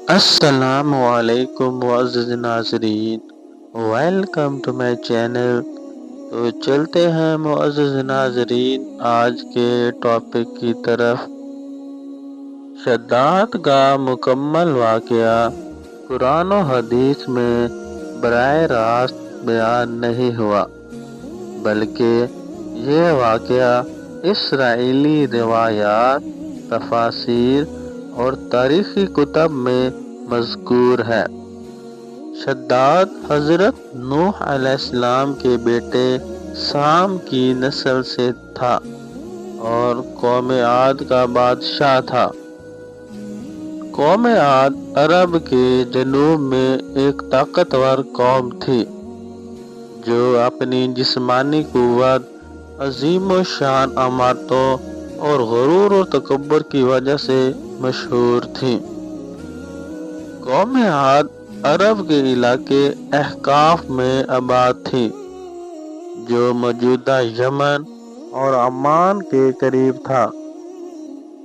السلام علیکم معزز ناظرین، ویلکم ٹو مائی چینل۔ تو چلتے ہیں معزز ناظرین آج کے ٹاپک کی طرف۔ شداد کا مکمل واقعہ قرآن و حدیث میں براہ راست بیان نہیں ہوا، بلکہ یہ واقعہ اسرائیلی روایات، تفاسیر اور تاریخی کتب میں مذکور ہے۔ شداد حضرت نوح علیہ السلام کے بیٹے سام کی نسل سے تھا اور قوم عاد کا بادشاہ تھا۔ قوم عاد عرب کے جنوب میں ایک طاقتور قوم تھی جو اپنی جسمانی قوت، عظیم و شان عمارتوں اور غرور و تکبر کی وجہ سے مشہور تھی۔ قوم عاد عرب کے علاقے احقاف میں آباد تھی جو موجودہ یمن اور عمان کے قریب تھا۔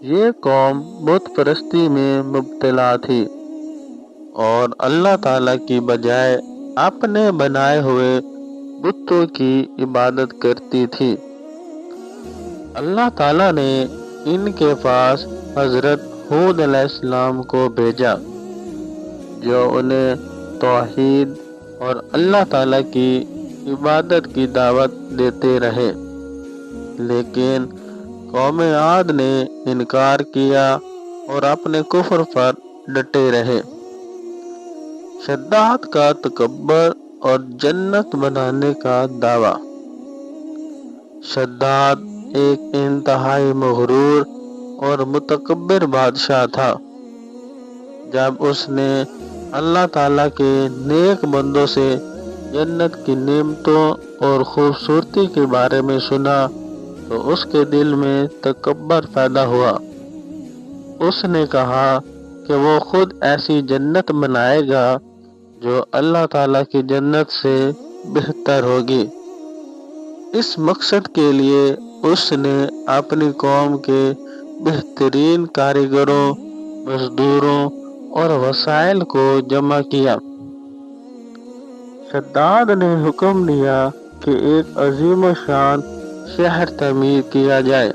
یہ قوم بت پرستی میں مبتلا تھی اور اللہ تعالیٰ کی بجائے اپنے بنائے ہوئے بتوں کی عبادت کرتی تھی۔ اللہ تعالیٰ نے ان کے پاس حضرت ہود علیہ السلام کو بھیجا جو انہیں توحید اور اللہ تعالیٰ کی عبادت کی دعوت دیتے رہے، لیکن قوم عاد نے انکار کیا اور اپنے کفر پر ڈٹے رہے۔ شداد کا تکبر اور جنت بنانے کا دعویٰ۔ شداد ایک انتہائی مغرور اور متکبر بادشاہ تھا۔ جب اس نے اللہ تعالیٰ کے نیک بندوں سے جنت کی نعمتوں اور خوبصورتی کے بارے میں سنا تو اس کے دل میں تکبر پیدا ہوا۔ اس نے کہا کہ وہ خود ایسی جنت بنائے گا جو اللہ تعالیٰ کی جنت سے بہتر ہوگی۔ اس مقصد کے لیے اس نے اپنی قوم کے بہترین کاریگروں، مزدوروں اور وسائل کو جمع کیا۔ شداد نے حکم دیا کہ ایک عظیم الشان شہر تعمیر کیا جائے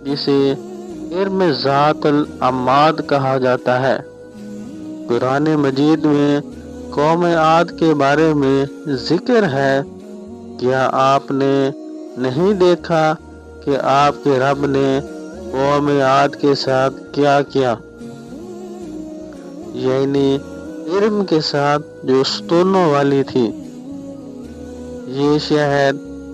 جسے ارم ذات العماد کہا جاتا ہے۔ قرآن مجید میں قوم عاد کے بارے میں ذکر ہے، کیا آپ نے نہیں دیکھا کہ آپ کے رب نے قوم عاد کے ساتھ کیا کیا؟ یعنی ارم کے ساتھ جو ستونوں والی تھی۔ یہ شہر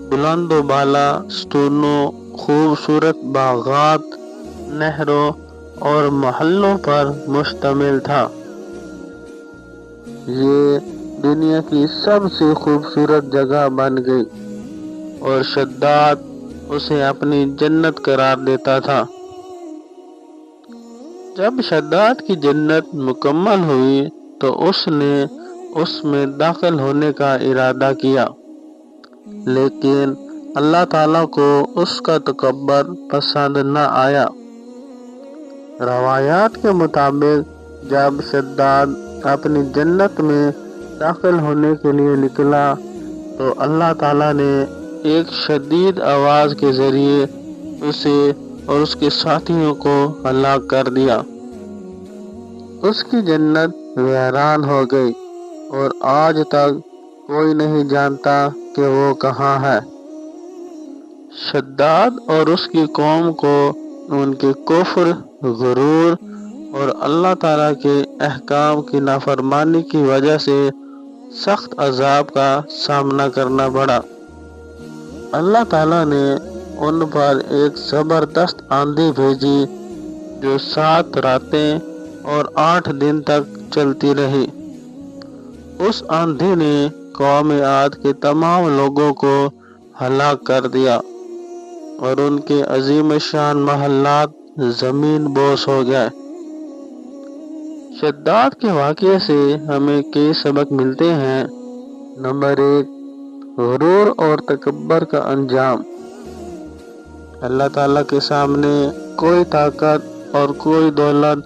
بلند و بالا ستونوں، خوبصورت باغات، نہروں اور محلوں پر مشتمل تھا۔ یہ دنیا کی سب سے خوبصورت جگہ بن گئی اور شداد اسے اپنی جنت قرار دیتا تھا۔ جب شداد کی جنت مکمل ہوئی تو اس نے اس میں داخل ہونے کا ارادہ کیا، لیکن اللہ تعالیٰ کو اس کا تکبر پسند نہ آیا۔ روایات کے مطابق جب شداد اپنی جنت میں داخل ہونے کے لیے نکلا تو اللہ تعالیٰ نے ایک شدید آواز کے ذریعے اسے اور اس کے ساتھیوں کو ہلاک کر دیا۔ اس کی جنت ویران ہو گئی اور آج تک کوئی نہیں جانتا کہ وہ کہاں ہے۔ شداد اور اس کی قوم کو ان کے کفر، غرور اور اللہ تعالیٰ کے احکام کی نافرمانی کی وجہ سے سخت عذاب کا سامنا کرنا پڑا۔ اللہ تعالیٰ نے ان پر ایک زبردست آندھی بھیجی جو 7 راتیں اور 8 دن تک چلتی رہی۔ اس آندھی نے قوم عاد کے تمام لوگوں کو ہلاک کر دیا اور ان کے عظیم شان محلات زمین بوس ہو گئے۔ شداد کے واقعے سے ہمیں کئی سبق ملتے ہیں۔ نمبر 1، غرور اور تکبر کا انجام۔ اللہ تعالیٰ کے سامنے کوئی طاقت اور کوئی دولت،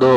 2,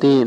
3,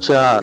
4,